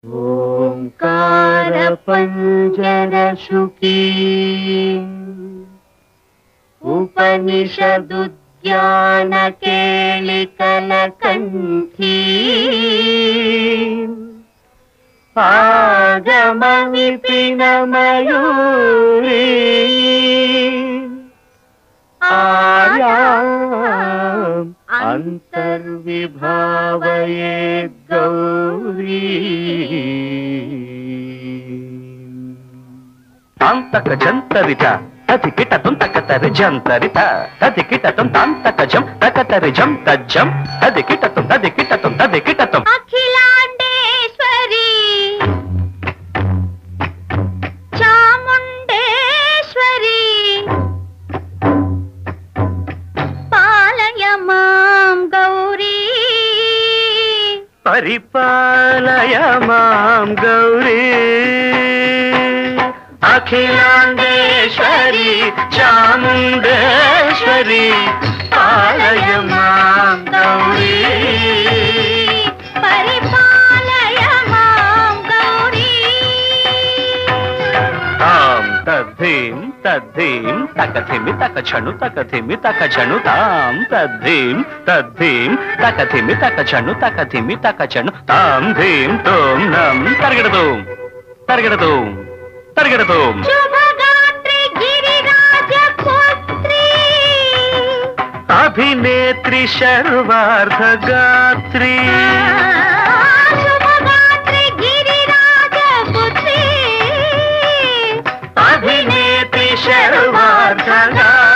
ఓంకార పంజర శుకీ ఉపనిషదుద్యాన కేళికల కంఠీ ఆగమ విపిన మయూరీ ఆర్యాం అంతర్విభావయేద్ గౌరీ తాంతక జంతరిత తదికిటతం తకతరి జంతరిత తదికిటతం తాంతకజం తకతరిజం తజ్జం తదికిటతం తదికిటతం తదికిటతం అఖిలాండేశ్వరి చాముండేశ్వరి పాలయ మాం గౌరీ పరిపాలయ మాం గౌరీ అఖిలాండేశ్వరి చాముండేశ్వరి పాలయ మాం గౌరీ పరిపాలయ మాం గౌరీ తాం తద్ధీం తద్ధీం తకథిమి తకచను తకథిమి తకచను తాం తద్ధీం తద్ధీం తకథిమి తకచను తకథిమి తకచను తాం ధీం తోం నం తరగడదోం తరగడదోం తరగడదోం శుభగాత్రి గిరిరాజ పుత్రి అభినేత్రి శర్వార్ధగాత్రి శుభగాత్రి గిరిరాజ పుత్రి అభినేత్రి శర్వార్ధగాత్రి